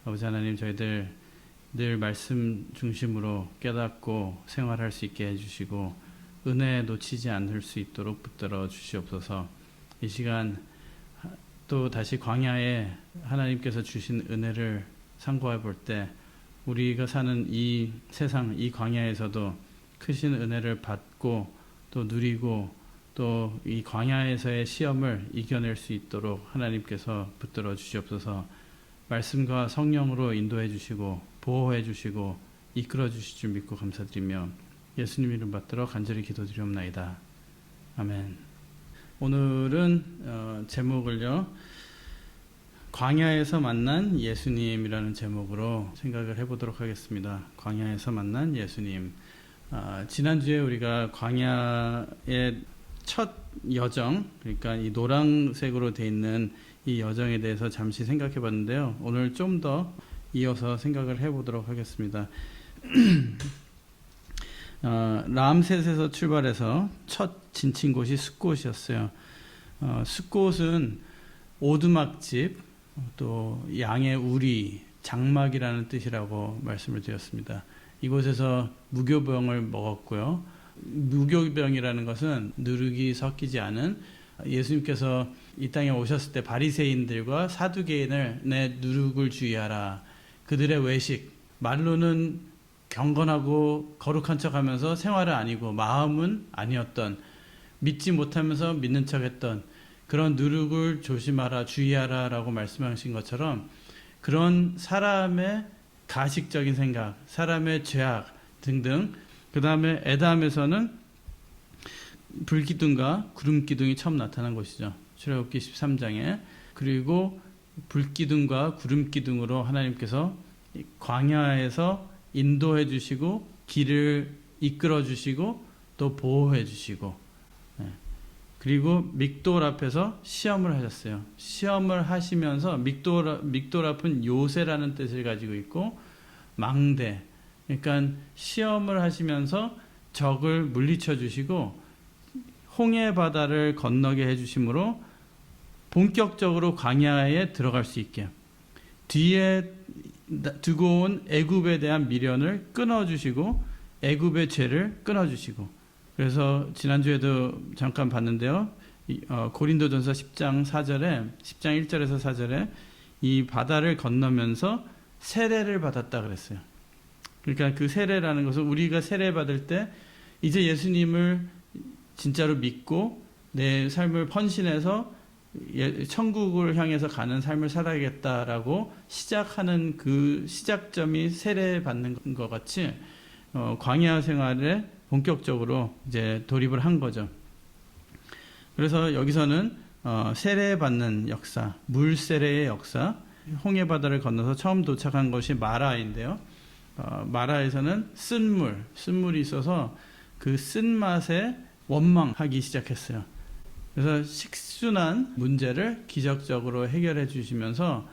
아버지 하나님, 저희들 늘 말씀 중심으로 깨닫고 생활할 수 있게 해주시고 은혜에 놓치지 않을 수 있도록 붙들어 주시옵소서. 이 시간 또 다시 광야에 하나님께서 주신 은혜를 상고해 볼 때 우리가 사는 이 세상, 이 광야에서도 크신 은혜를 받고 또 누리고 또 이 광야에서의 시험을 이겨낼 수 있도록 하나님께서 붙들어 주시옵소서. 말씀과 성령으로 인도해 주시고 보호해 주시고 이끌어 주실 줄 믿고 감사드리며 예수님 이름 받들어 간절히 기도드리옵나이다. 아멘. 오늘은 제목을요, 광야에서 만난 예수님이라는 제목으로 생각을 해보도록 하겠습니다. 광야에서 만난 예수님. 지난주에 우리가 광야의 첫 여정, 그러니까 이 노란색으로 되어 있는 이 여정에 대해서 잠시 생각해 봤는데요. 오늘 좀 더 이어서 생각을 해보도록 하겠습니다. 람셋에서 출발해서 첫 진친 곳이 숫곳이었어요. 숫곳은 오두막집, 또 양의 우리, 장막이라는 뜻이라고 말씀을 드렸습니다. 이곳에서 무교병을 먹었고요. 무교병이라는 것은 누룩이 섞이지 않은, 예수님께서 이 땅에 오셨을 때 바리새인들과 사두개인을 내 누룩을 주의하라. 그들의 외식, 말로는 경건하고 거룩한 척하면서 생활은 아니고 마음은 아니었던, 믿지 못하면서 믿는 척했던 그런 누룩을 조심하라, 주의하라 라고 말씀하신 것처럼 그런 사람의 가식적인 생각, 사람의 죄악 등등, 그 다음에 에담에서는 불기둥과 구름기둥이 처음 나타난 것이죠. 출애굽기 13장에. 그리고 불기둥과 구름기둥으로 하나님께서 광야에서 인도해 주시고 길을 이끌어 주시고 또 보호해 주시고, 그리고 믹돌 앞에서 시험을 하셨어요. 시험을 하시면서 믹돌 앞은 요새라는 뜻을 가지고 있고 망대, 그러니까 시험을 하시면서 적을 물리쳐 주시고 홍해 바다를 건너게 해주심으로 본격적으로 광야에 들어갈 수 있게, 뒤에 두고 온 애굽에 대한 미련을 끊어주시고 애굽의 죄를 끊어주시고, 그래서 지난주에도 잠깐 봤는데요. 고린도전서 10장 1절에서 4절에 이 바다를 건너면서 세례를 받았다 그랬어요. 그러니까 그 세례라는 것은 우리가 세례 받을 때 이제 예수님을 진짜로 믿고 내 삶을 헌신해서 천국을 향해서 가는 삶을 살아야겠다라고 시작하는 그 시작점이 세례 받는 것 같이 광야 생활에 본격적으로 이제 돌입을 한 거죠. 그래서 여기서는 세례 받는 역사, 물 세례의 역사, 홍해 바다를 건너서 처음 도착한 것이 마라인데요. 마라에서는 쓴물이 있어서 그 쓴맛에 원망하기 시작했어요. 그래서 식순환 문제를 기적적으로 해결해 주시면서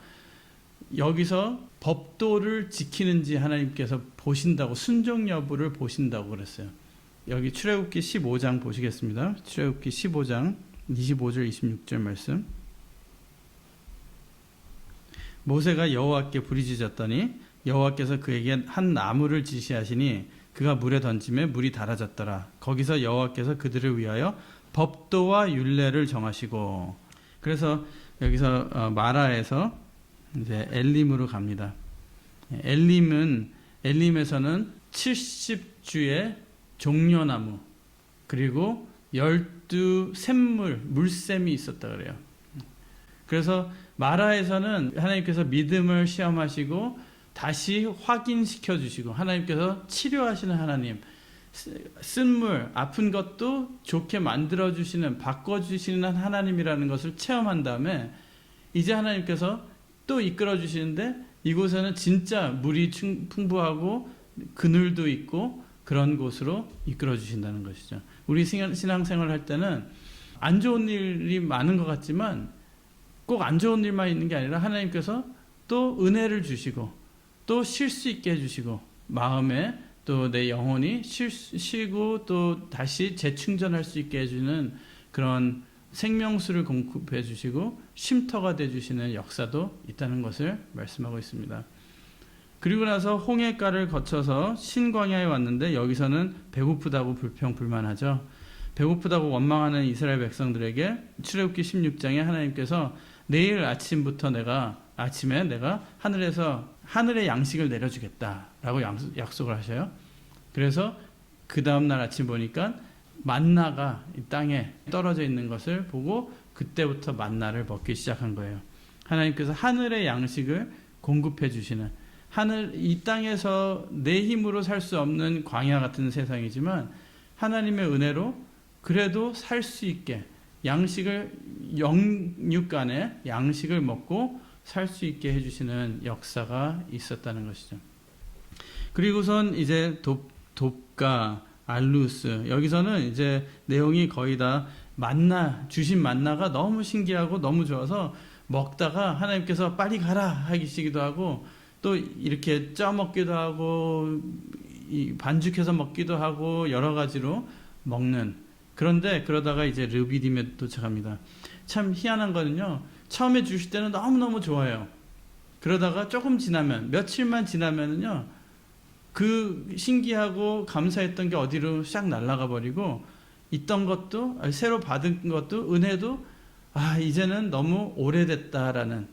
여기서 법도를 지키는지 하나님께서 보신다고, 순종 여부를 보신다고 그랬어요. 여기 출애굽기 15장 보시겠습니다. 출애굽기 15장 25절 26절 말씀. 모세가 여호와께 부르짖었더니 여호와께서 그에게 한 나무를 지시하시니 그가 물에 던짐에 물이 달아졌더라. 거기서 여호와께서 그들을 위하여 법도와 율례를 정하시고, 그래서 여기서 마라에서 이제 엘림으로 갑니다. 엘림에서는 70주의 종려나무 그리고 12샘물, 물샘이 있었다 그래요. 그래서 마라에서는 하나님께서 믿음을 시험하시고 다시 확인시켜 주시고 하나님께서 치료하시는 하나님, 쓴물, 아픈 것도 좋게 만들어주시는, 바꿔주시는 하나님이라는 것을 체험한 다음에 이제 하나님께서 또 이끌어주시는데 이곳에는 진짜 물이 풍부하고 그늘도 있고 그런 곳으로 이끌어주신다는 것이죠. 우리 신앙생활 할 때는 안 좋은 일이 많은 것 같지만 꼭 안 좋은 일만 있는 게 아니라 하나님께서 또 은혜를 주시고 또 쉴 수 있게 해주시고 마음에 또 내 영혼이 쉬고 또 다시 재충전할 수 있게 해주는 그런 생명수를 공급해 주시고 쉼터가 돼 주시는 역사도 있다는 것을 말씀하고 있습니다. 그리고 나서 홍해가를 거쳐서 신광야에 왔는데 여기서는 배고프다고 불평불만하죠. 배고프다고 원망하는 이스라엘 백성들에게 출애굽기 16장에 하나님께서 내일 아침부터 아침에 내가 하늘에서 하늘의 양식을 내려주겠다라고 약속을 하셔요. 그래서 그 다음날 아침 보니까 만나가 이 땅에 떨어져 있는 것을 보고 그때부터 만나를 먹기 시작한 거예요. 하나님께서 하늘의 양식을 공급해 주시는, 이 땅에서 내 힘으로 살 수 없는 광야 같은 세상이지만 하나님의 은혜로 그래도 살 수 있게 양식을, 영육간에 양식을 먹고 살 수 있게 해주시는 역사가 있었다는 것이죠. 그리고선 이제 돕가, 알루스, 여기서는 이제 내용이 거의 다 주신 만나가 너무 신기하고 너무 좋아서 먹다가 하나님께서 빨리 가라 하시기도 하고, 또 이렇게 쪄 먹기도 하고 반죽해서 먹기도 하고 여러 가지로 먹는. 그런데 그러다가 이제 르비딤에 도착합니다. 참 희한한 거는요, 처음에 주실 때는 너무너무 좋아요. 그러다가 조금 지나면, 며칠만 지나면은요, 그 신기하고 감사했던 게 어디로 싹 날아가 버리고, 있던 것도, 새로 받은 것도, 은혜도, 이제는 너무 오래됐다라는,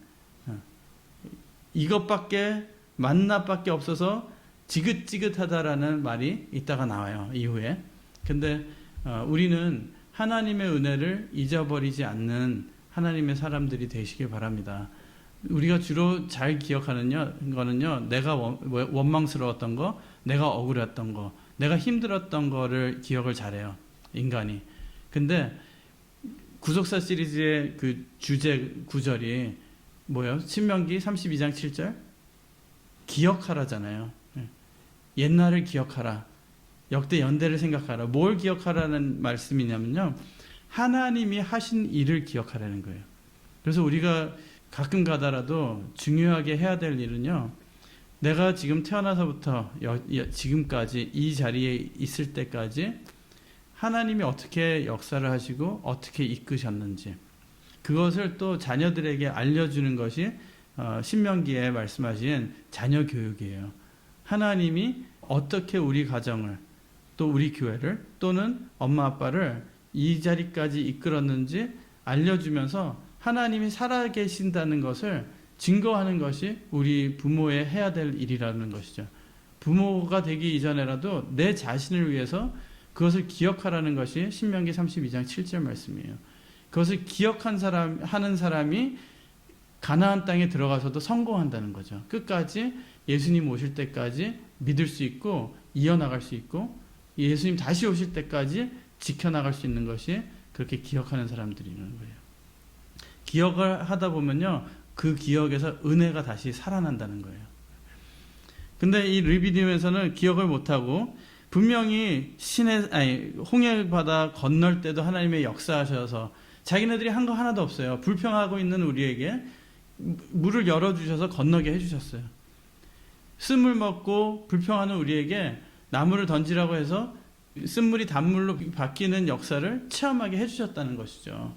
이것밖에, 만나밖에 없어서 지긋지긋하다라는 말이 이따가 나와요, 이후에. 근데 우리는 하나님의 은혜를 잊어버리지 않는 하나님의 사람들이 되시길 바랍니다. 우리가 주로 잘 기억하는 거는요, 내가 원망스러웠던 거, 내가 억울했던 거, 내가 힘들었던 거를 기억을 잘해요, 인간이. 근데 구속사 시리즈의 그 주제 구절이 뭐예요? 신명기 32장 7절? 기억하라잖아요. 옛날을 기억하라. 역대 연대를 생각하라. 뭘 기억하라는 말씀이냐면요, 하나님이 하신 일을 기억하라는 거예요. 그래서 우리가 가끔 가다라도 중요하게 해야 될 일은요, 내가 지금 태어나서부터 지금까지 이 자리에 있을 때까지 하나님이 어떻게 역사를 하시고 어떻게 이끄셨는지, 그것을 또 자녀들에게 알려주는 것이 신명기에 말씀하신 자녀 교육이에요. 하나님이 어떻게 우리 가정을, 또 우리 교회를, 또는 엄마 아빠를 이 자리까지 이끌었는지 알려주면서 하나님이 살아계신다는 것을 증거하는 것이 우리 부모의 해야 될 일이라는 것이죠. 부모가 되기 이전에라도 내 자신을 위해서 그것을 기억하라는 것이 신명기 32장 7절 말씀이에요. 그것을 하는 사람이 가나안 땅에 들어가서도 성공한다는 거죠. 끝까지 예수님 오실 때까지 믿을 수 있고 이어나갈 수 있고, 예수님 다시 오실 때까지 지켜나갈 수 있는 것이 그렇게 기억하는 사람들이라는 거예요. 기억을 하다 보면요, 그 기억에서 은혜가 다시 살아난다는 거예요. 근데 이 르비딤에서는 기억을 못하고, 분명히 홍해 바다 건널 때도 하나님의 역사하셔서 자기네들이 한 거 하나도 없어요. 불평하고 있는 우리에게 물을 열어주셔서 건너게 해주셨어요. 쓴물 먹고 불평하는 우리에게 나무를 던지라고 해서 쓴물이 단물로 바뀌는 역사를 체험하게 해주셨다는 것이죠.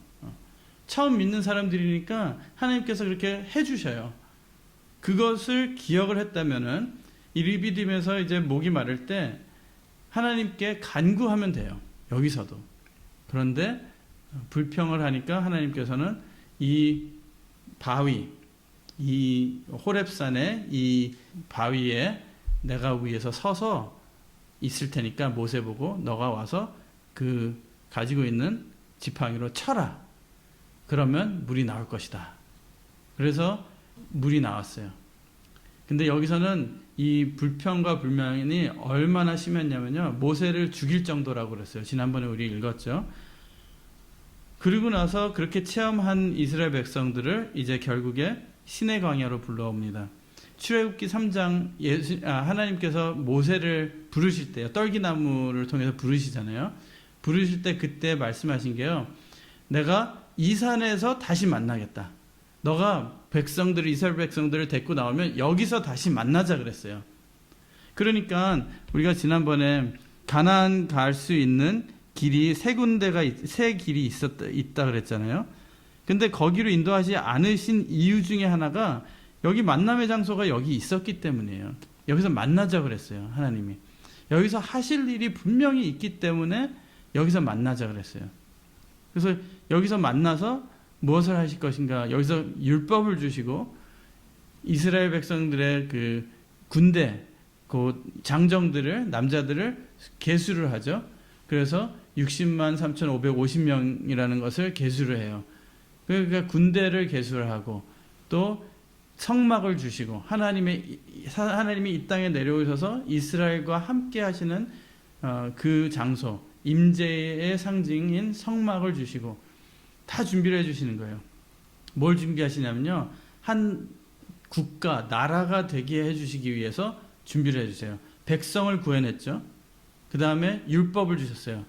처음 믿는 사람들이니까 하나님께서 그렇게 해주셔요. 그것을 기억을 했다면은 이 르비딤에서 이제 목이 마를 때 하나님께 간구하면 돼요, 여기서도. 그런데 불평을 하니까 하나님께서는 이 바위, 이 호렙산의 이 바위에 내가 위에서 서서 있을 테니까 모세 보고 너가 와서 그 가지고 있는 지팡이로 쳐라. 그러면 물이 나올 것이다. 그래서 물이 나왔어요. 근데 여기서는 이 불평과 불만이 얼마나 심했냐면요, 모세를 죽일 정도라고 그랬어요. 지난번에 우리 읽었죠. 그리고 나서 그렇게 체험한 이스라엘 백성들을 이제 결국에 시내 광야로 불러옵니다. 출애굽기 3장 하나님께서 모세를 부르실 때요, 떨기나무를 통해서 부르시잖아요. 부르실 때 그때 말씀하신 게요, 내가 이 산에서 다시 만나겠다. 너가 이스라엘 백성들을 데리고 나오면 여기서 다시 만나자 그랬어요. 그러니까 우리가 지난번에 가나안 갈 수 있는 길이 세 길이 있다 그랬잖아요. 근데 거기로 인도하지 않으신 이유 중에 하나가 여기 만남의 장소가 여기 있었기 때문이에요. 여기서 만나자 그랬어요. 하나님이. 여기서 하실 일이 분명히 있기 때문에 여기서 만나자 그랬어요. 그래서 여기서 만나서 무엇을 하실 것인가? 여기서 율법을 주시고 이스라엘 백성들의 그 군대, 그 장정들을, 남자들을 계수를 하죠. 그래서 60만 3,550명이라는 것을 계수를 해요. 그러니까 군대를 계수를 하고 또 성막을 주시고 하나님이 이 땅에 내려오셔서 이스라엘과 함께 하시는 그 장소, 임재의 상징인 성막을 주시고 다 준비를 해주시는 거예요. 뭘 준비하시냐면요, 한 국가, 나라가 되게 해주시기 위해서 준비를 해주세요. 백성을 구해냈죠. 그 다음에 율법을 주셨어요.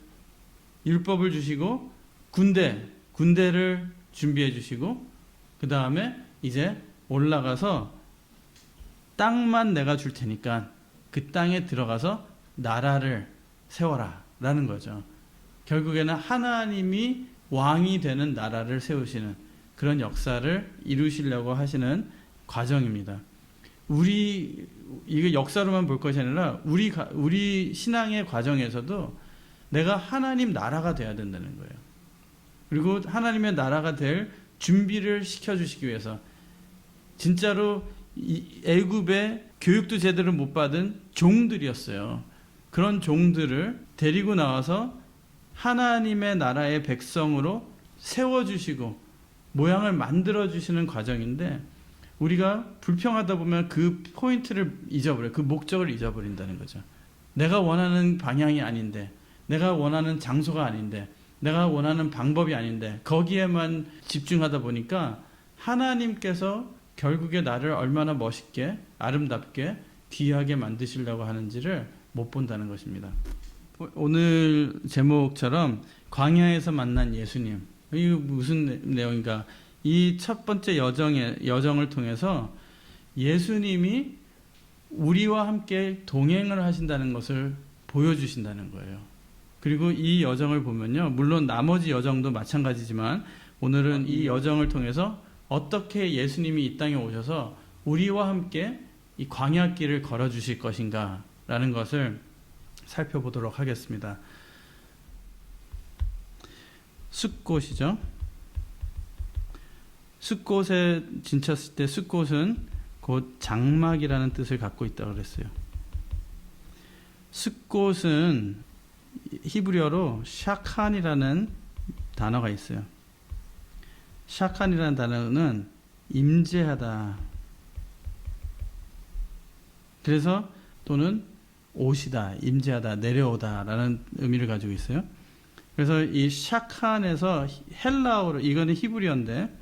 율법을 주시고 군대를 준비해 주시고 그 다음에 이제 올라가서 땅만 내가 줄 테니까 그 땅에 들어가서 나라를 세워라 라는 거죠. 결국에는 하나님이 왕이 되는 나라를 세우시는 그런 역사를 이루시려고 하시는 과정입니다. 이게 역사로만 볼 것이 아니라 우리 신앙의 과정에서도 내가 하나님 나라가 돼야 된다는 거예요. 그리고 하나님의 나라가 될 준비를 시켜주시기 위해서 진짜로 애굽에 교육도 제대로 못 받은 종들이었어요. 그런 종들을 데리고 나와서 하나님의 나라의 백성으로 세워주시고 모양을 만들어주시는 과정인데 우리가 불평하다 보면 그 포인트를 잊어버려요. 그 목적을 잊어버린다는 거죠. 내가 원하는 방향이 아닌데, 내가 원하는 장소가 아닌데, 내가 원하는 방법이 아닌데 거기에만 집중하다 보니까 하나님께서 결국에 나를 얼마나 멋있게, 아름답게, 귀하게 만드시려고 하는지를 못 본다는 것입니다. 오늘 제목처럼 광야에서 만난 예수님, 이게 무슨 내용인가? 이 첫 번째 여정을 통해서 예수님이 우리와 함께 동행을 하신다는 것을 보여주신다는 거예요. 그리고 이 여정을 보면요, 물론 나머지 여정도 마찬가지지만 오늘은 이 여정을 통해서 어떻게 예수님이 이 땅에 오셔서 우리와 함께 이 광야길을 걸어주실 것인가 라는 것을 살펴보도록 하겠습니다. 숫꽃이죠. 숫꽃에 진쳤을 때 숫꽃은 곧 장막이라는 뜻을 갖고 있다고 그랬어요. 숫꽃은 히브리어로 샤칸이라는 단어가 있어요. 샤칸이라는 단어는 임재하다. 그래서 또는 오시다, 임재하다, 내려오다 라는 의미를 가지고 있어요. 그래서 이 샤칸에서 헬라어로, 이거는 히브리어인데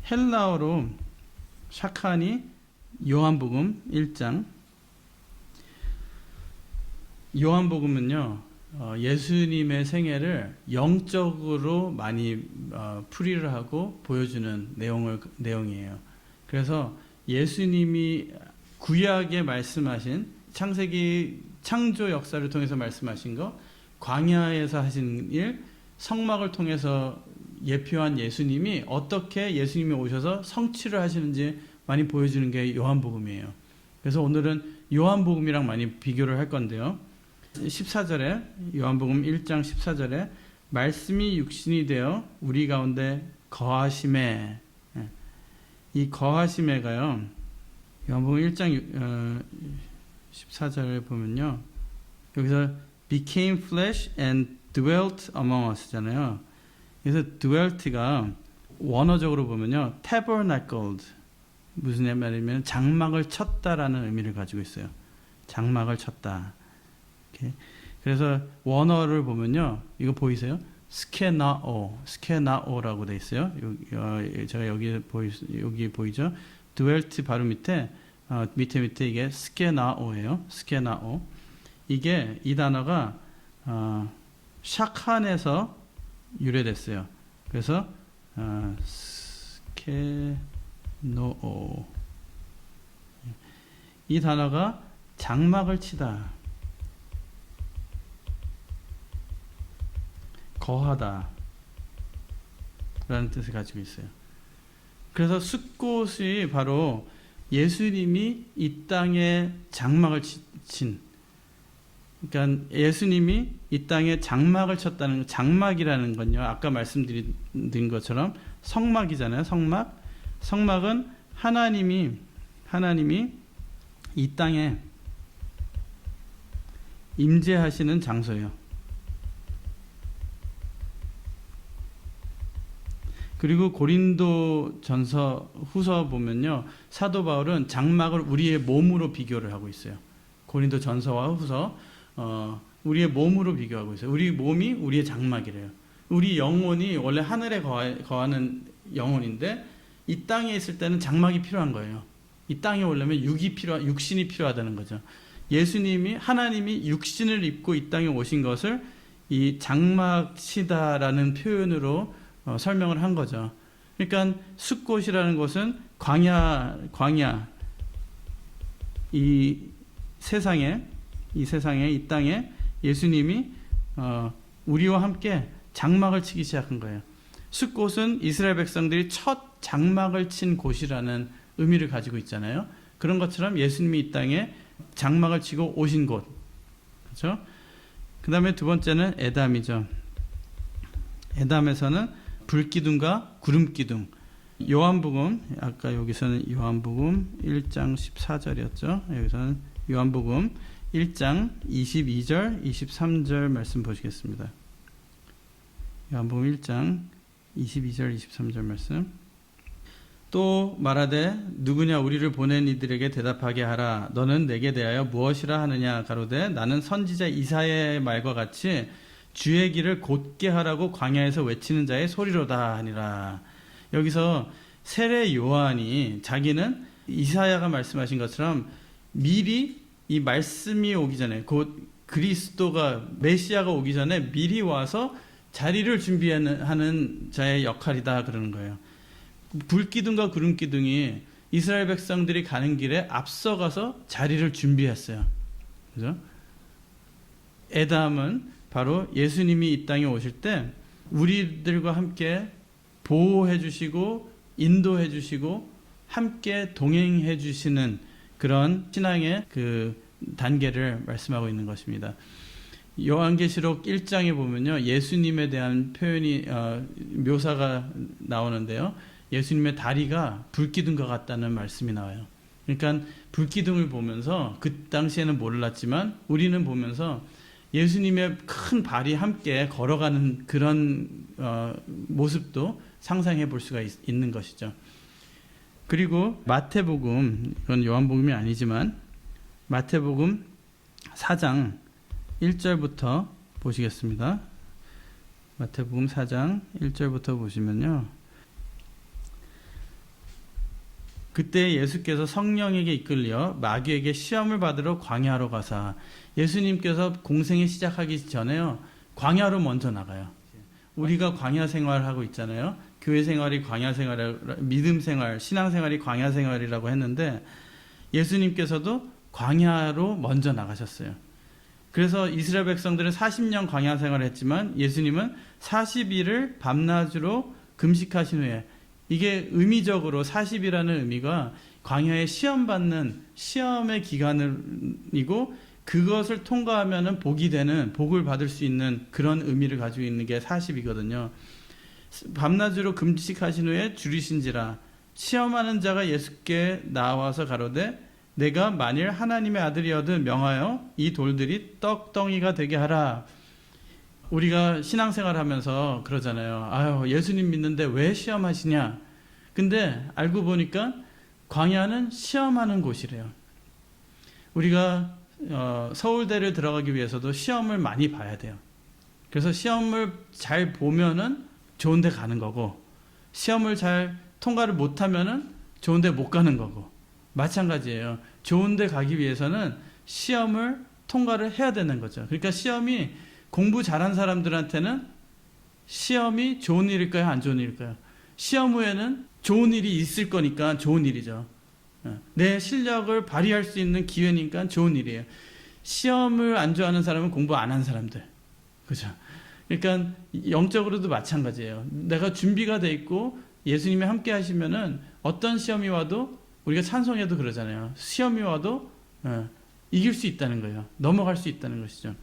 헬라어로 샤칸이 요한복음 1장. 요한복음은요, 예수님의 생애를 영적으로 많이 풀이를 하고 보여주는 내용이에요. 그래서 예수님이 구약에 말씀하신 창세기 창조 역사를 통해서 말씀하신 것, 광야에서 하신 일, 성막을 통해서 예표한 예수님이 어떻게 예수님이 오셔서 성취를 하시는지 많이 보여주는 게 요한복음이에요. 그래서 오늘은 요한복음이랑 많이 비교를 할 건데요. 14절에, 요한복음 1장 14절에 말씀이 육신이 되어 우리 가운데 거하심에, 이 거하심에가요, 요한복음 1장 14절에 보면요, 여기서 became flesh and dwelt among us잖아요. 그래서 dwelt가 원어적으로 보면요, tabernacled, 무슨 말이냐면 장막을 쳤다라는 의미를 가지고 있어요. 장막을 쳤다. 이렇게. 그래서 원어를 보면요, 이거 보이세요? 스케나오라고 돼 있어요. 제가 여기 보이죠? dwelt 바로 밑에 이게 스케나오예요. 스케나오. 이게 이 단어가 샤칸에서 유래됐어요. 그래서 스케노오. 이 단어가 장막을 치다, 거하다 라는 뜻을 가지고 있어요. 그래서 숫꽃이 바로 예수님이 이 땅에 장막을 친, 그러니까 예수님이 이 땅에 장막을 쳤다는, 장막이라는 건요, 아까 말씀드린 것처럼 성막이잖아요. 성막은 하나님이 이 땅에 임재하시는 장소예요. 그리고 고린도 전서 후서 보면요, 사도 바울은 장막을 우리의 몸으로 비교를 하고 있어요. 고린도 전서와 후서, 우리의 몸으로 비교하고 있어요. 우리 몸이 우리의 장막이래요. 우리 영혼이 원래 하늘에 거하는 영혼인데 이 땅에 있을 때는 장막이 필요한 거예요. 이 땅에 오려면 육신이 필요하다는 거죠. 하나님이 육신을 입고 이 땅에 오신 것을 이 장막시다라는 표현으로 설명을 한 거죠. 그러니까 숫꽃이라는 것은 광야, 이 세상에, 이 땅에 예수님이 우리와 함께 장막을 치기 시작한 거예요. 숫꽃은 이스라엘 백성들이 첫 장막을 친 곳이라는 의미를 가지고 있잖아요. 그런 것처럼 예수님이 이 땅에 장막을 치고 오신 곳, 그렇죠? 그 다음에 두 번째는 에담이죠. 에담에서는 불기둥과 구름기둥. 요한복음, 아까 여기서는 요한복음 1장 14절이었죠. 여기서는 요한복음 1장 22절, 23절 말씀 보시겠습니다. 요한복음 1장 22절, 23절 말씀. 또 말하되 누구냐 우리를 보낸 이들에게 대답하게 하라. 너는 내게 대하여 무엇이라 하느냐 가로되 나는 선지자 이사야의 말과 같이 주의 길을 곧게 하라고 광야에서 외치는 자의 소리로다 하니라. 여기서 세례 요한이 자기는 이사야가 말씀하신 것처럼 미리 이 말씀이 오기 전에, 곧 그리스도가 메시아가 오기 전에 미리 와서 자리를 준비하는 자의 역할이다 그러는 거예요. 불기둥과 구름기둥이 이스라엘 백성들이 가는 길에 앞서가서 자리를 준비했어요. 그죠? 에담은 바로 예수님이 이 땅에 오실 때 우리들과 함께 보호해 주시고 인도해 주시고 함께 동행해 주시는 그런 신앙의 그 단계를 말씀하고 있는 것입니다. 요한계시록 1장에 보면요, 예수님에 대한 표현이 묘사가 나오는데요, 예수님의 다리가 불기둥과 같다는 말씀이 나와요. 그러니까 불기둥을 보면서, 그 당시에는 몰랐지만 우리는 보면서 예수님의 큰 발이 함께 걸어가는 그런 모습도 상상해 볼 수가 있는 것이죠. 그리고 마태복음, 이건 요한복음이 아니지만 마태복음 4장 1절부터 보시겠습니다. 마태복음 4장 1절부터 보시면요, 그때 예수께서 성령에게 이끌려 마귀에게 시험을 받으러 광야로 가사, 예수님께서 공생이 시작하기 전에요, 광야로 먼저 나가요. 우리가 광야 생활하고 있잖아요. 교회 생활이 광야 생활, 믿음 생활, 신앙 생활이 광야 생활이라고 했는데 예수님께서도 광야로 먼저 나가셨어요. 그래서 이스라엘 백성들은 40년 광야 생활을 했지만 예수님은 40일을 밤낮으로 금식하신 후에, 이게 의미적으로 40이라는 의미가 광야에 시험받는 시험의 기간이고, 그것을 통과하면 복이 되는, 복을 받을 수 있는 그런 의미를 가지고 있는 게 40이거든요. 밤낮으로 금식하신 후에 줄이신지라, 시험하는 자가 예수께 나와서 가로되 내가 만일 하나님의 아들이어도 명하여 이 돌들이 떡덩이가 되게 하라. 우리가 신앙생활 하면서 그러잖아요. 아유, 예수님 믿는데 왜 시험하시냐. 근데 알고 보니까 광야는 시험하는 곳이래요. 우리가 서울대를 들어가기 위해서도 시험을 많이 봐야 돼요. 그래서 시험을 잘 보면은 좋은 데 가는 거고, 시험을 잘 통과를 못하면은 좋은 데 못 가는 거고, 마찬가지예요. 좋은 데 가기 위해서는 시험을 통과를 해야 되는 거죠. 그러니까 시험이, 공부 잘한 사람들한테는 시험이 좋은 일일까요? 안 좋은 일일까요? 시험 후에는 좋은 일이 있을 거니까 좋은 일이죠. 내 실력을 발휘할 수 있는 기회니까 좋은 일이에요. 시험을 안 좋아하는 사람은 공부 안 한 사람들. 그죠? 그러니까 영적으로도 마찬가지예요. 내가 준비가 돼 있고 예수님이 함께 하시면은 어떤 시험이 와도 우리가 찬송해도 그러잖아요. 시험이 와도 이길 수 있다는 거예요. 넘어갈 수 있다는 것이죠.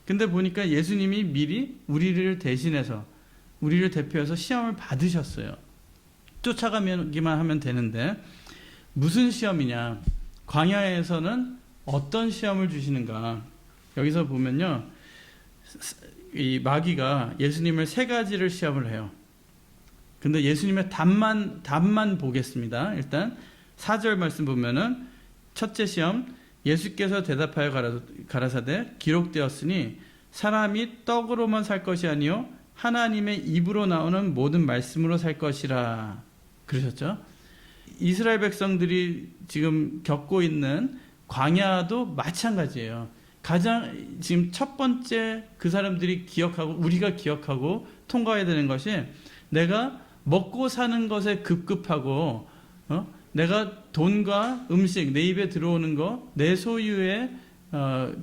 근데 보니까 예수님이 미리 우리를 대신해서 우리를 대표해서 시험을 받으셨어요. 쫓아가기만 하면 되는데 무슨 시험이냐? 광야에서는 어떤 시험을 주시는가? 여기서 보면요. 이 마귀가 예수님을 세 가지를 시험을 해요. 근데 예수님의 답만 보겠습니다. 일단 4절 말씀 보면은 첫째 시험, 예수께서 대답하여 가라사대 기록되었으니 사람이 떡으로만 살 것이 아니요 하나님의 입으로 나오는 모든 말씀으로 살 것이라 그러셨죠. 이스라엘 백성들이 지금 겪고 있는 광야도 마찬가지예요. 가장 지금 첫 번째 그 사람들이 기억하고 우리가 기억하고 통과해야 되는 것이 내가 먹고 사는 것에 급급하고 내가 돈과 음식 내 입에 들어오는 거 내 소유에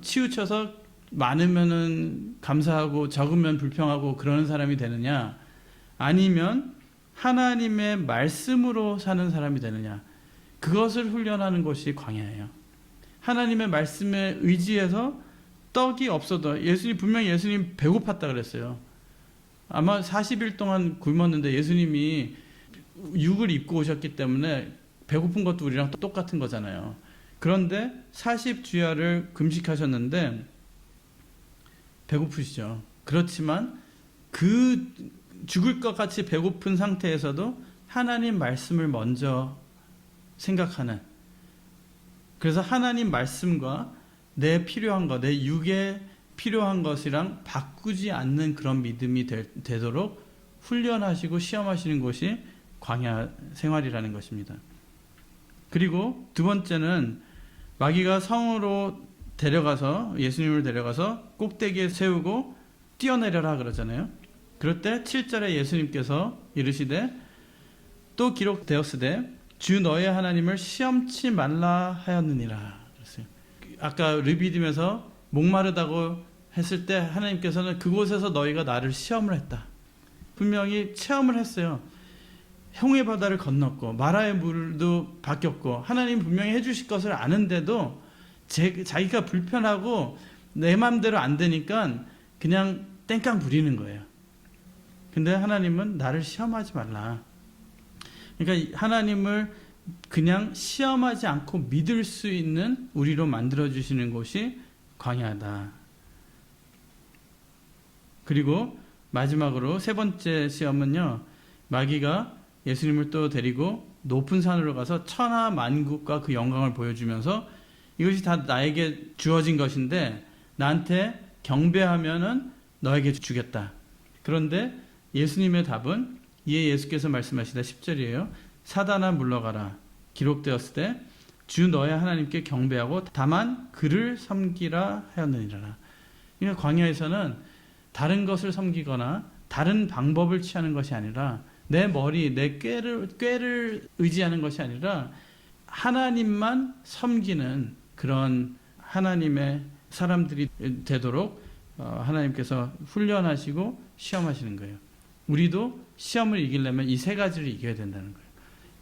치우쳐서 많으면은 감사하고 적으면 불평하고 그러는 사람이 되느냐 아니면 하나님의 말씀으로 사는 사람이 되느냐 그것을 훈련하는 것이 광야예요. 하나님의 말씀에 의지해서 떡이 없어도 분명히 예수님 배고팠다 그랬어요. 아마 40일 동안 굶었는데 예수님이 육을 입고 오셨기 때문에 배고픈 것도 우리랑 똑같은 거잖아요. 그런데 40주야를 금식하셨는데 배고프시죠. 그렇지만 그 죽을 것 같이 배고픈 상태에서도 하나님 말씀을 먼저 생각하는, 그래서 하나님 말씀과 내 필요한 것, 내 육에 필요한 것이랑 바꾸지 않는 그런 믿음이 되도록 훈련하시고 시험하시는 것이 광야 생활이라는 것입니다. 그리고 두 번째는 마귀가 성으로 예수님을 데려가서 꼭대기에 세우고 뛰어내려라 그러잖아요. 그럴 때 7절에 예수님께서 이르시되 또 기록되었으되 주 너의 하나님을 시험치 말라 하였느니라 그랬어요. 아까 르비딤에서 목마르다고 했을 때 하나님께서는 그곳에서 너희가 나를 시험을 했다. 분명히 체험을 했어요. 홍해 바다를 건넜고 마라의 물도 바뀌었고 하나님 분명히 해주실 것을 아는데도 자기가 불편하고 내 마음대로 안 되니까 그냥 땡깡 부리는 거예요. 근데 하나님은 나를 시험하지 말라. 그러니까 하나님을 그냥 시험하지 않고 믿을 수 있는 우리로 만들어주시는 곳이 광야다. 그리고 마지막으로 세 번째 시험은요. 마귀가 예수님을 또 데리고 높은 산으로 가서 천하 만국과 그 영광을 보여주면서 이것이 다 나에게 주어진 것인데 나한테 경배하면은 너에게 주겠다. 그런데 예수님의 답은 이에 예수께서 말씀하시다 10절이에요. 사단아 물러가라. 기록되었을 때 주 너의 하나님께 경배하고 다만 그를 섬기라 하였느니라. 그러니까 광야에서는 다른 것을 섬기거나 다른 방법을 취하는 것이 아니라 내 머리, 내 꾀를 의지하는 것이 아니라 하나님만 섬기는 그런 하나님의 사람들이 되도록 하나님께서 훈련하시고 시험하시는 거예요. 우리도 시험을 이기려면 이 세 가지를 이겨야 된다는 거예요.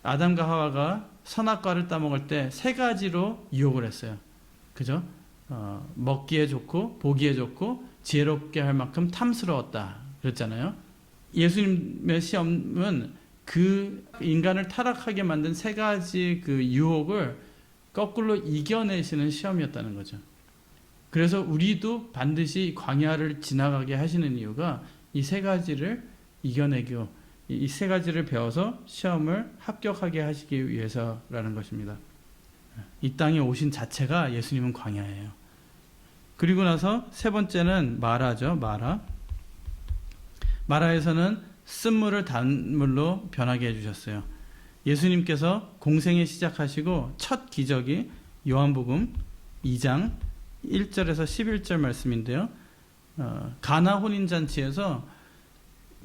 아담과 하와가 선악과를 따먹을 때 세 가지로 유혹을 했어요. 그죠? 먹기에 좋고 보기에 좋고 지혜롭게 할 만큼 탐스러웠다 그랬잖아요. 예수님의 시험은 그 인간을 타락하게 만든 세 가지 그 유혹을 거꾸로 이겨내시는 시험이었다는 거죠. 그래서 우리도 반드시 광야를 지나가게 하시는 이유가 이 세 가지를 이겨내고 이 세 가지를 배워서 시험을 합격하게 하시기 위해서라는 것입니다. 이 땅에 오신 자체가 예수님은 광야예요. 그리고 나서 세 번째는 마라죠. 마라에서는 쓴물을 단물로 변하게 해주셨어요. 예수님께서 공생에 시작하시고 첫 기적이 요한복음 2장 1절에서 11절 말씀인데요. 가나 혼인잔치에서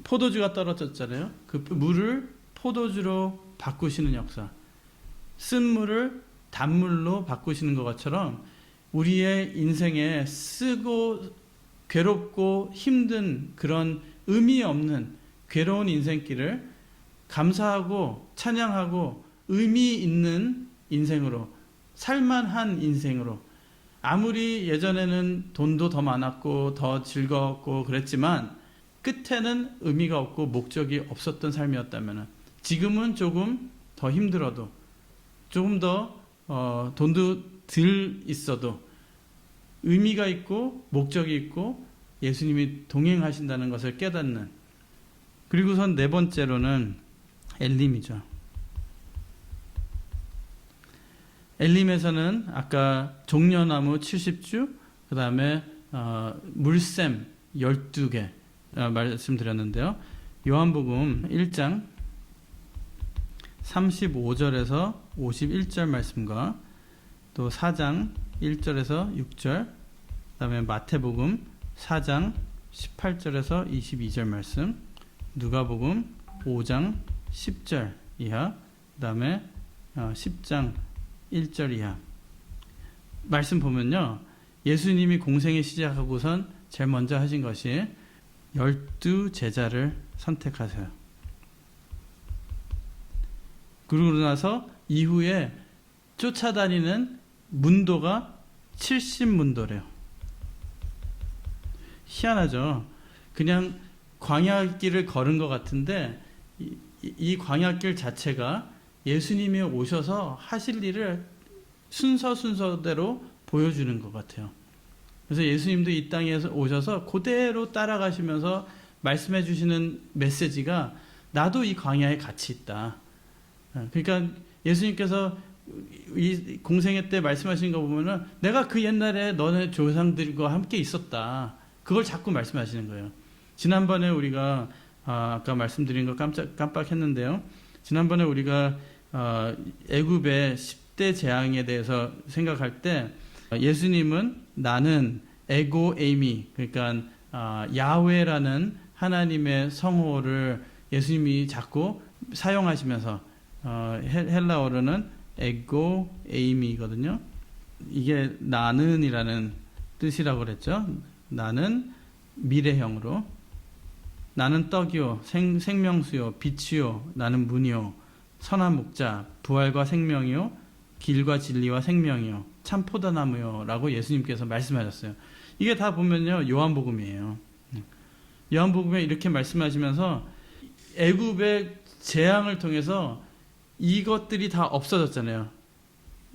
포도주가 떨어졌잖아요. 그 물을 포도주로 바꾸시는 역사. 쓴 물을 단물로 바꾸시는 것처럼 우리의 인생에 쓰고 괴롭고 힘든 그런 의미 없는 괴로운 인생길을 감사하고 찬양하고 의미 있는 인생으로, 살만한 인생으로, 아무리 예전에는 돈도 더 많았고 더 즐거웠고 그랬지만 끝에는 의미가 없고 목적이 없었던 삶이었다면, 지금은 조금 더 힘들어도, 조금 더 돈도 덜 있어도 의미가 있고 목적이 있고 예수님이 동행하신다는 것을 깨닫는. 그리고선 네 번째로는 엘림이죠. 엘림에서는 아까 종려나무 70주, 그 다음에 물샘 12개 말씀드렸는데요. 요한복음 1장 35절에서 51절 말씀과 또 4장 1절에서 6절, 그 다음에 마태복음 4장 18절에서 22절 말씀, 누가복음 5장 10절 이하, 그 다음에 10장 1절 이하 말씀 보면요, 예수님이 공생의 시작하고선 제일 먼저 하신 것이 12제자를 선택하세요. 그러고 나서 이후에 쫓아다니는 문도가 70문도래요. 희한하죠. 그냥 광야길을 걸은 것 같은데 이 광야길 자체가 예수님이 오셔서 하실 일을 순서대로 보여주는 것 같아요. 그래서 예수님도 이 땅에 오셔서 그대로 따라가시면서 말씀해 주시는 메시지가 나도 이 광야에 같이 있다. 그러니까 예수님께서 이 공생애 때 말씀하신 거 보면은 내가 그 옛날에 너네 조상들과 함께 있었다. 그걸 자꾸 말씀하시는 거예요. 지난번에 우리가 아까 말씀드린 거 깜빡했는데요. 지난번에 우리가 애굽의 10대 재앙에 대해서 생각할 때 예수님은 나는 에고 에이미, 그러니까 야훼라는 하나님의 성호를 예수님이 자꾸 사용하시면서 헬라어로는 에고 에이미거든요. 이게 나는이라는 뜻이라고 그랬죠. 나는 미래형으로, 나는 떡이요 생명수요 빛이요 나는 문이요 선한 목자 부활과 생명이요 길과 진리와 생명이요 참 포도나무요 라고 예수님께서 말씀하셨어요. 이게 다 보면요 요한복음이에요. 요한복음에 이렇게 말씀하시면서 애굽의 재앙을 통해서 이것들이 다 없어졌잖아요.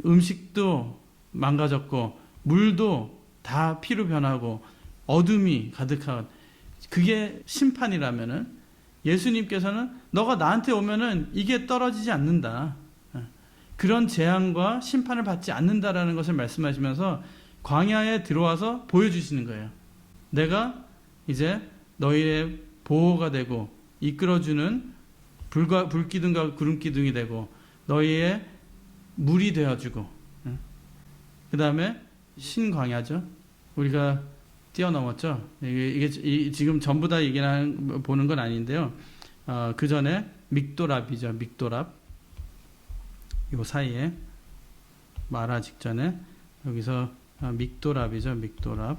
음식도 망가졌고 물도 다 피로 변하고 어둠이 가득한, 그게 심판이라면은 예수님께서는 너가 나한테 오면은 이게 떨어지지 않는다. 그런 재앙과 심판을 받지 않는다라는 것을 말씀하시면서 광야에 들어와서 보여주시는 거예요. 내가 이제 너희의 보호가 되고 이끌어주는 불기둥과 구름기둥이 되고 너희의 물이 되어주고, 그 다음에 신광야죠. 우리가 뛰어넘었죠. 이게 지금 전부 다 보는 건 아닌데요. 그 전에 믹도랍이죠. 믹도랍. 요 사이에 마라 직전에 여기서 믹도랍이죠. 믹도랍.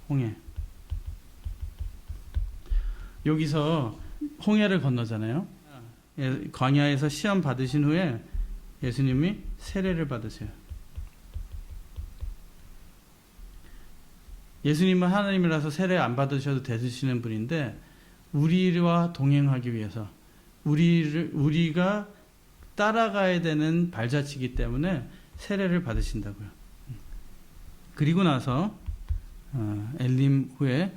홍해. 여기서 홍해를 건너잖아요. 광야에서 시험 받으신 후에 예수님이 세례를 받으세요. 예수님은 하나님이라서 세례 안 받으셔도 되시는 분인데 우리와 동행하기 위해서 우리가 따라가야 되는 발자취이기 때문에 세례를 받으신다고요. 그리고 나서 엘림 후에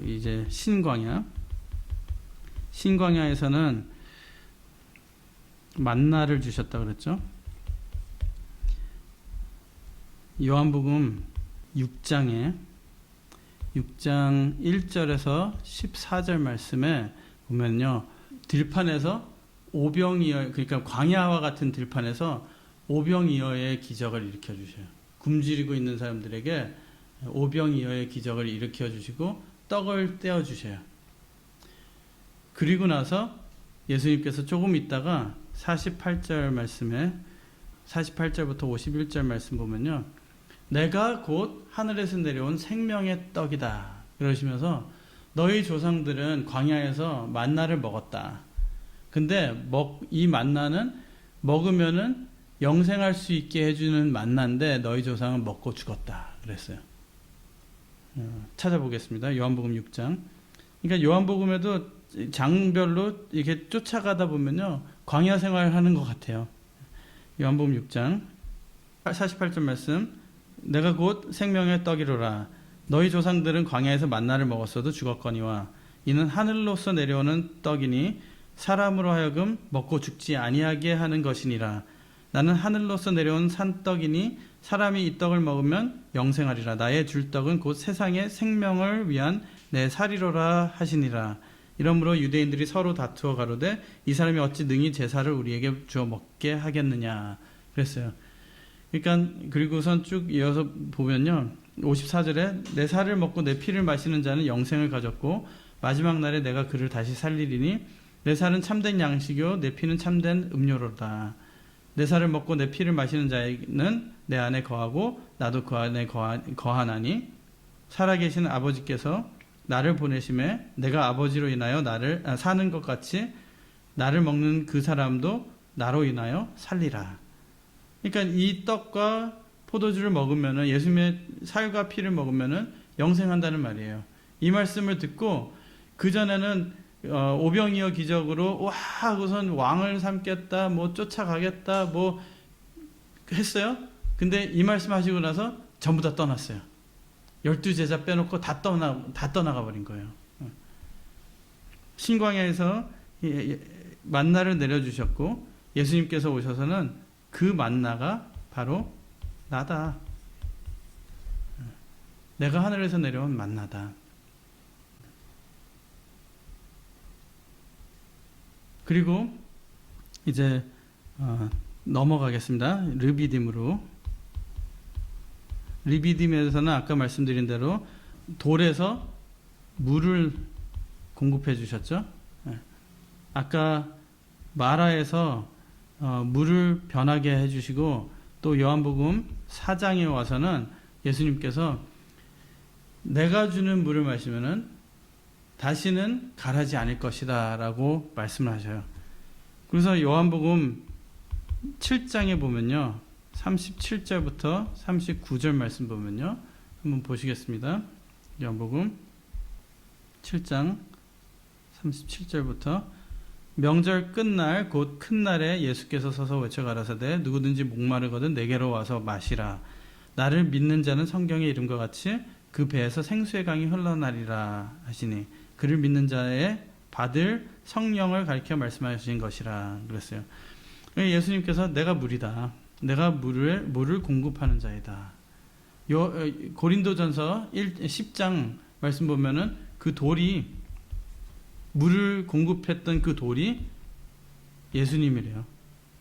이제 신광야에서는 만나를 주셨다 그랬죠. 요한복음 6장 1절에서 14절 말씀에 보면요, 들판에서 오병이어, 그러니까 광야와 같은 들판에서 오병이어의 기적을 일으켜 주셔요. 굶주리고 있는 사람들에게 오병이어의 기적을 일으켜 주시고 떡을 떼어 주셔요. 그리고 나서 예수님께서 조금 있다가 48절 말씀에 48절부터 51절 말씀 보면요, 내가 곧 하늘에서 내려온 생명의 떡이다 그러시면서 너희 조상들은 광야에서 만나를 먹었다. 근데 이 만나는 먹으면은 영생할 수 있게 해주는 만나인데 너희 조상은 먹고 죽었다. 그랬어요. 찾아보겠습니다. 요한복음 6장. 그러니까 요한복음에도 장별로 이렇게 쫓아가다 보면요, 광야 생활하는 것 같아요. 요한복음 6장 48절 말씀. 내가 곧 생명의 떡이로라. 너희 조상들은 광야에서 만나를 먹었어도 죽었거니와 이는 하늘로서 내려오는 떡이니 사람으로 하여금 먹고 죽지 아니하게 하는 것이니라. 나는 하늘로서 내려온 산떡이니 사람이 이 떡을 먹으면 영생하리라. 나의 줄 떡은 곧 세상의 생명을 위한 내 살이로라 하시니라. 이러므로 유대인들이 서로 다투어 가로되 이 사람이 어찌 능히 제사를 우리에게 주어 먹게 하겠느냐 그랬어요. 그러니까 그리고선 쭉 이어서 보면요, 54절에 내 살을 먹고 내 피를 마시는 자는 영생을 가졌고 마지막 날에 내가 그를 다시 살리리니 내 살은 참된 양식이요 내 피는 참된 음료로다. 내 살을 먹고 내 피를 마시는 자는 내 안에 거하고 나도 그 안에 거하나니 살아계신 아버지께서 나를 보내심에 내가 아버지로 인하여 사는 것 같이 나를 먹는 그 사람도 나로 인하여 살리라. 그러니까 이 떡과 포도주를 먹으면은, 예수님의 살과 피를 먹으면은 영생한다는 말이에요. 이 말씀을 듣고 그전에는 오병이어 기적으로 와 하고선 왕을 삼겠다, 뭐 쫓아가겠다, 뭐 했어요. 근데 이 말씀 하시고 나서 전부 다 떠났어요. 12제자 빼놓고 다 떠나가 버린 거예요. 신광야에서 만나를 내려주셨고 예수님께서 오셔서는 그 만나가 바로 나다. 내가 하늘에서 내려온 만나다. 그리고 이제 넘어가겠습니다. 르비딤으로. 르비딤에서는 아까 말씀드린 대로 돌에서 물을 공급해 주셨죠. 아까 마라에서 물을 변하게 해주시고, 또 요한복음 4장에 와서는 예수님께서 내가 주는 물을 마시면은 다시는 가라지 않을 것이다 라고 말씀을 하셔요. 그래서 요한복음 7장에 보면요, 37절부터 39절 말씀 보면요, 한번 보시겠습니다. 요한복음 7장 37절부터 명절 끝날 곧 큰 날에 예수께서 서서 외쳐 가라사대 누구든지 목마르거든 내게로 와서 마시라. 나를 믿는 자는 성경에 이름과 같이 그 배에서 생수의 강이 흘러나리라 하시니 그를 믿는 자의 받을 성령을 가리켜 말씀하신 것이라 그랬어요. 예수님께서 내가 물이다. 내가 물을 공급하는 자이다. 고린도전서 10장 말씀 보면은 그 돌이, 물을 공급했던 그 돌이 예수님이래요.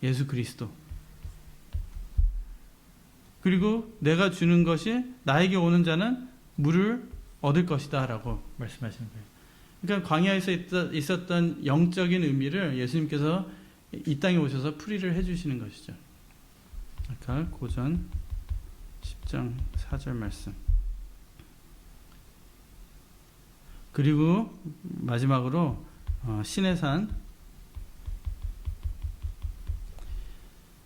예수 그리스도. 그리고 내가 주는 것이 나에게 오는 자는 물을 얻을 것이다 라고 말씀하시는 거예요. 그러니까 광야에서 있었던 영적인 의미를 예수님께서 이 땅에 오셔서 풀이를 해주시는 것이죠. 아까 고전 10장 4절 말씀. 그리고 마지막으로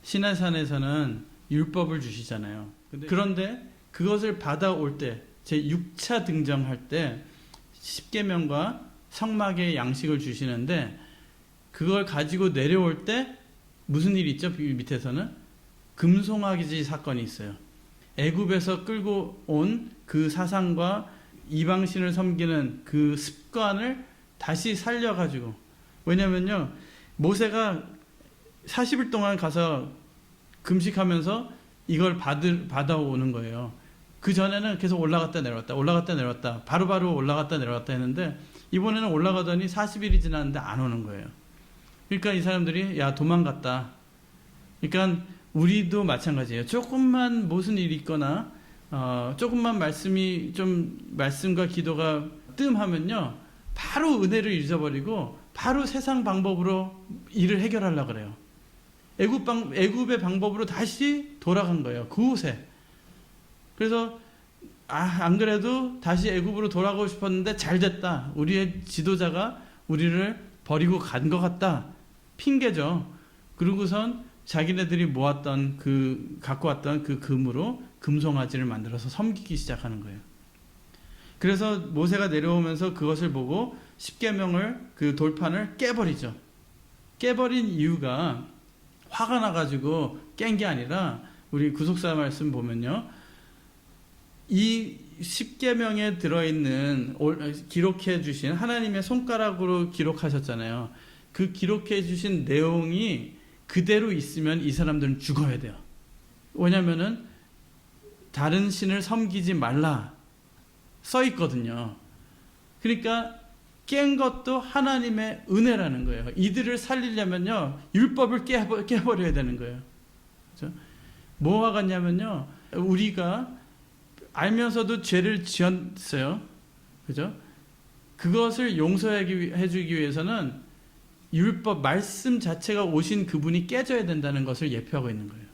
시내산에서는 율법을 주시잖아요. 그런데 그것을 받아올 때, 제 6차 등정할 때 십계명과 성막의 양식을 주시는데, 그걸 가지고 내려올 때 무슨 일이 있죠? 밑에서는 금송아지 사건이 있어요. 애굽에서 끌고 온 그 사상과 이방신을 섬기는 그 습관을 다시 살려가지고, 왜냐면요, 모세가 40일 동안 가서 금식하면서 이걸 받아오는 거예요. 그 전에는 계속 올라갔다 내려왔다 바로바로 올라갔다 내려왔다 했는데, 이번에는 올라가더니 40일이 지났는데 안 오는 거예요. 그러니까 이 사람들이 야 도망갔다. 그러니까 우리도 마찬가지예요. 조금만 무슨 일이 있거나 조금만 말씀과 기도가 뜸하면요, 바로 은혜를 잊어버리고 바로 세상 방법으로 일을 해결하려고 그래요. 애굽의 방법으로 다시 돌아간 거예요. 그곳에. 그래서 안 그래도 다시 애굽으로 돌아가고 싶었는데 잘 됐다. 우리의 지도자가 우리를 버리고 간 것 같다. 핑계죠. 그러고선 자기네들이 갖고 왔던 그 금으로 금송아지를 만들어서 섬기기 시작하는 거예요. 그래서 모세가 내려오면서 그것을 보고 십계명을 그 돌판을 깨버리죠. 깨버린 이유가 화가 나가지고 깬 게 아니라 우리 구속사 말씀 보면요. 이 십계명에 들어있는 기록해 주신 하나님의 손가락으로 기록하셨잖아요. 그 기록해 주신 내용이 그대로 있으면 이 사람들은 죽어야 돼요. 왜냐면은 다른 신을 섬기지 말라 써 있거든요. 그러니까 깬 것도 하나님의 은혜라는 거예요. 이들을 살리려면요 율법을 깨버려야 되는 거예요. 그렇죠? 뭐와 같냐면요 우리가 알면서도 죄를 지었어요. 그죠? 그것을 용서해 주기 위해서는 율법, 말씀 자체가 오신 그분이 깨져야 된다는 것을 예표하고 있는 거예요.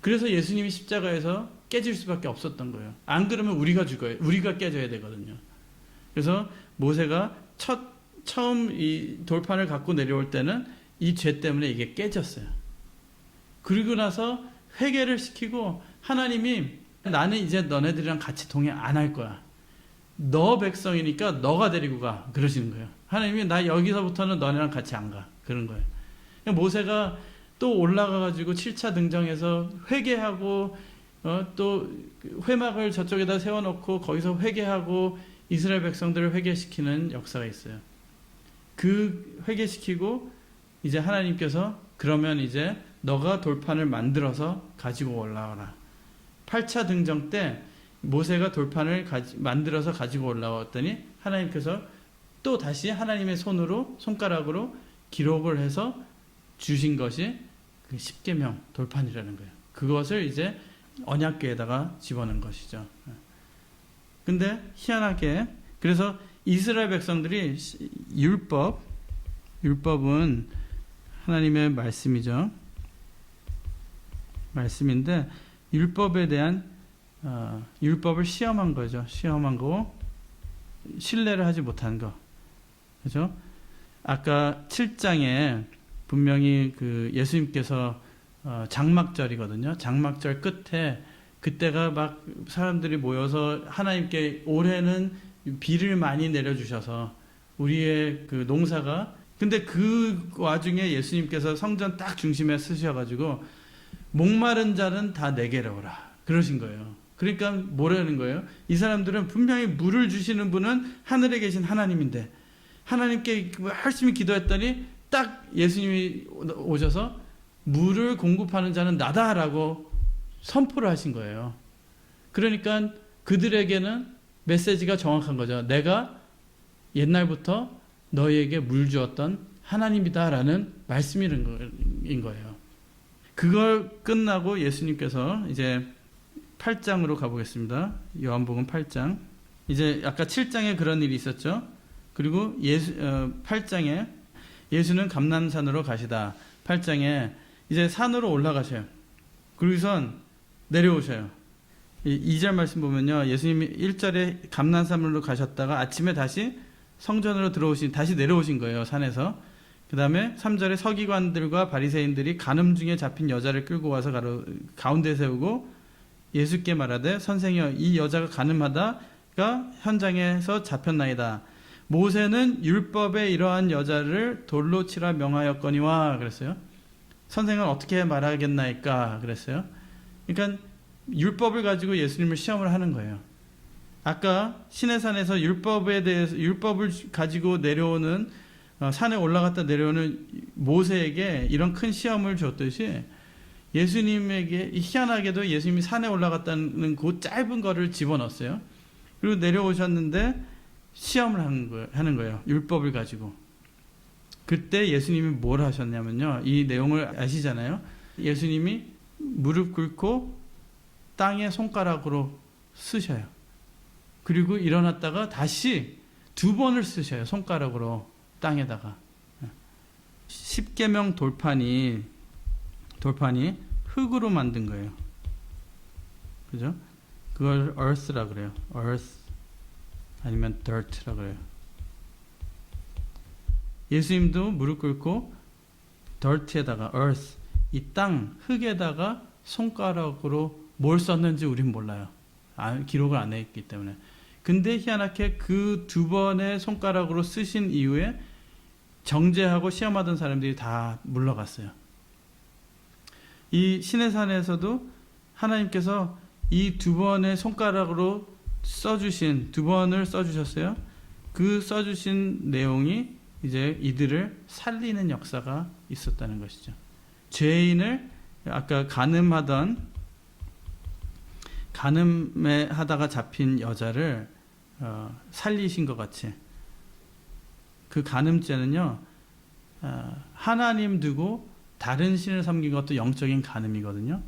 그래서 예수님이 십자가에서 깨질 수밖에 없었던 거예요. 안 그러면 우리가 죽어요. 우리가 깨져야 되거든요. 그래서 모세가 처음 이 돌판을 갖고 내려올 때는 이 죄 때문에 이게 깨졌어요. 그리고 나서 회개를 시키고 하나님이 나는 이제 너네들이랑 같이 동행 안 할 거야. 너 백성이니까 너가 데리고 가. 그러시는 거예요. 하나님이 나 여기서부터는 너네랑 같이 안 가. 그런 거예요. 모세가 또 올라가가지고 7차 등정해서 회개하고 또 회막을 저쪽에다 세워놓고 거기서 회개하고 이스라엘 백성들을 회개시키는 역사가 있어요. 그 회개시키고 이제 하나님께서 그러면 이제 너가 돌판을 만들어서 가지고 올라와라. 8차 등정 때 모세가 돌판을 만들어서 가지고 올라왔더니 하나님께서 또 다시 하나님의 손가락으로 기록을 해서 주신 것이 그 십계명 돌판이라는 거예요. 그것을 이제 언약궤에다가 집어넣은 것이죠. 근데 희한하게 그래서 이스라엘 백성들이 율법은 하나님의 말씀이죠. 말씀인데 율법에 대한 율법을 시험한 거죠. 시험한 거, 신뢰를 하지 못한 거, 그죠? 아까 7장에 분명히 그 예수님께서 장막절이거든요. 장막절 끝에 그때가 막 사람들이 모여서 하나님께 올해는 비를 많이 내려주셔서 우리의 그 농사가 근데 그 와중에 예수님께서 성전 딱 중심에 쓰셔가지고 목마른 자는 다 내게로 오라. 그러신 거예요. 그러니까 뭐라는 거예요? 이 사람들은 분명히 물을 주시는 분은 하늘에 계신 하나님인데 하나님께 열심히 기도했더니 딱 예수님이 오셔서 물을 공급하는 자는 나다라고 선포를 하신 거예요. 그러니까 그들에게는 메시지가 정확한 거죠. 내가 옛날부터 너희에게 물 주었던 하나님이다라는 말씀인 거예요. 그걸 끝나고 예수님께서 이제 8장으로 가보겠습니다. 요한복음 8장. 이제 아까 7장에 그런 일이 있었죠. 그리고 8장에 예수는 감람산으로 가시다. 8장에 이제 산으로 올라가셔요. 그러고선 내려오셔요. 2절 말씀 보면요. 예수님이 1절에 감람산으로 가셨다가 아침에 다시 성전으로 다시 내려오신 거예요. 산에서. 그 다음에 3절에 서기관들과 바리새인들이 간음 중에 잡힌 여자를 끌고 와서 가운데 세우고 예수께 말하되 선생이여 이 여자가 간음하다가 현장에서 잡혔나이다. 모세는 율법에 이러한 여자를 돌로 치라 명하였거니와 그랬어요. 선생은 어떻게 말하겠나이까 그랬어요. 그러니까 율법을 가지고 예수님을 시험을 하는 거예요. 아까 시내산에서 율법을 가지고 내려오는 산에 올라갔다 내려오는 모세에게 이런 큰 시험을 줬듯이 예수님에게 희한하게도 예수님이 산에 올라갔다는 그 짧은 거를 집어넣었어요. 그리고 내려오셨는데 시험을 하는 거예요. 율법을 가지고. 그때 예수님이 뭘 하셨냐면요. 이 내용을 아시잖아요. 예수님이 무릎 꿇고 땅에 손가락으로 쓰셔요. 그리고 일어났다가 다시 2번을 쓰셔요. 손가락으로 땅에다가. 십계명 돌판이 흙으로 만든 거예요. 그죠? 그걸 earth라 그래요. earth 아니면 dirt라 그래요. 예수님도 무릎 꿇고 dirt에다가 earth, 이 땅, 흙에다가 손가락으로 뭘 썼는지 우린 몰라요. 기록을 안 해있기 때문에. 근데 희한하게 그 두 번의 손가락으로 쓰신 이후에 정죄하고 시험하던 사람들이 다 물러갔어요. 이 시내산에서도 하나님께서 이 두 번의 손가락으로 써주신, 두 번을 써주셨어요. 그 써주신 내용이 이제 이들을 살리는 역사가 있었다는 것이죠. 죄인을 아까 가늠에 하다가 잡힌 여자를 살리신 것 같이, 그 간음죄는요, 하나님 두고 다른 신을 섬긴 것도 영적인 간음이거든요.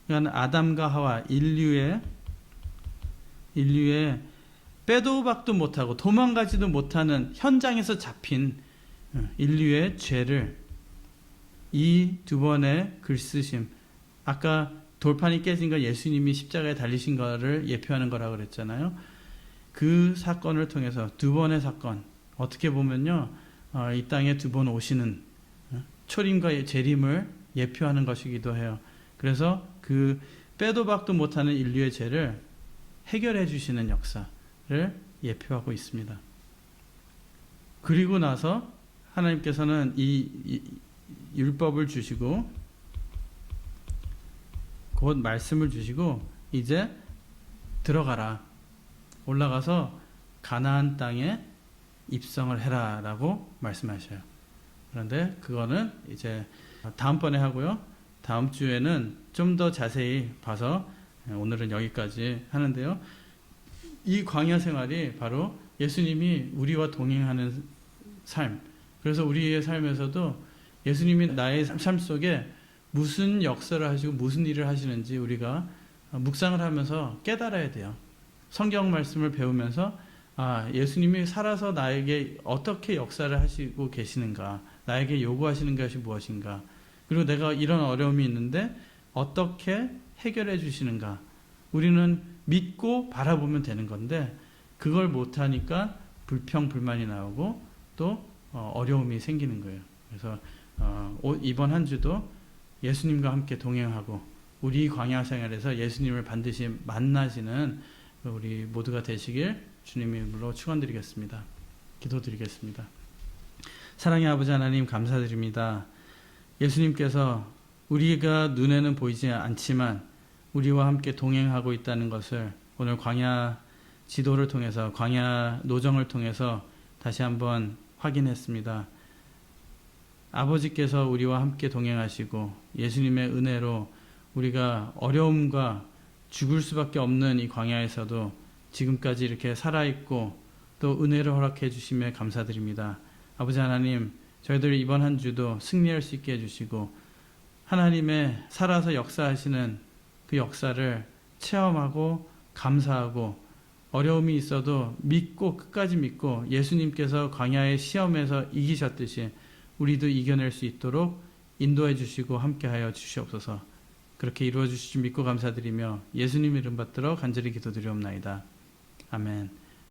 그러니까 아담과 하와 인류의 빼도 박도 못하고 도망가지도 못하는 현장에서 잡힌 인류의 죄를 이 두 번의 글쓰심, 아까 돌판이 깨진 거 예수님이 십자가에 달리신 거를 예표하는 거라고 그랬잖아요. 그 사건을 통해서 두 번의 사건, 어떻게 보면요, 이 땅에 두 번 오시는 초림과 재림을 예표하는 것이기도 해요. 그래서 그 빼도 박도 못하는 인류의 죄를 해결해 주시는 역사를 예표하고 있습니다. 그리고 나서 하나님께서는 이 율법을 주시고 곧 말씀을 주시고 이제 들어가라, 올라가서 가나안 땅에 입성을 해라 라고 말씀하셔요. 그런데 그거는 이제 다음번에 하고요. 다음 주에는 좀 더 자세히 봐서, 오늘은 여기까지 하는데요. 이 광야 생활이 바로 예수님이 우리와 동행하는 삶, 그래서 우리의 삶에서도 예수님이 나의 삶 속에 무슨 역사를 하시고 무슨 일을 하시는지 우리가 묵상을 하면서 깨달아야 돼요. 성경 말씀을 배우면서 예수님이 살아서 나에게 어떻게 역사를 하시고 계시는가, 나에게 요구하시는 것이 무엇인가, 그리고 내가 이런 어려움이 있는데 어떻게 해결해 주시는가. 우리는 믿고 바라보면 되는 건데 그걸 못하니까 불평불만이 나오고 또 어려움이 생기는 거예요. 그래서 이번 한 주도 예수님과 함께 동행하고 우리 광야 생활에서 예수님을 반드시 만나시는 우리 모두가 되시길 주님의 이름으로 축원드리겠습니다. 기도드리겠습니다. 사랑의 아버지 하나님, 감사드립니다. 예수님께서 우리가 눈에는 보이지 않지만 우리와 함께 동행하고 있다는 것을 오늘 광야 지도를 통해서, 광야 노정을 통해서 다시 한번 확인했습니다. 아버지께서 우리와 함께 동행하시고 예수님의 은혜로 우리가 어려움과 죽을 수밖에 없는 이 광야에서도 지금까지 이렇게 살아있고 또 은혜를 허락해 주심에 감사드립니다. 아버지 하나님, 저희들 이번 한 주도 승리할 수 있게 해주시고 하나님의 살아서 역사하시는 그 역사를 체험하고 감사하고 어려움이 있어도 믿고 끝까지 믿고 예수님께서 광야의 시험에서 이기셨듯이 우리도 이겨낼 수 있도록 인도해 주시고 함께하여 주시옵소서. 그렇게 이루어 주실 줄 믿고 감사드리며 예수님 이름 받들어 간절히 기도드리옵나이다. 아멘.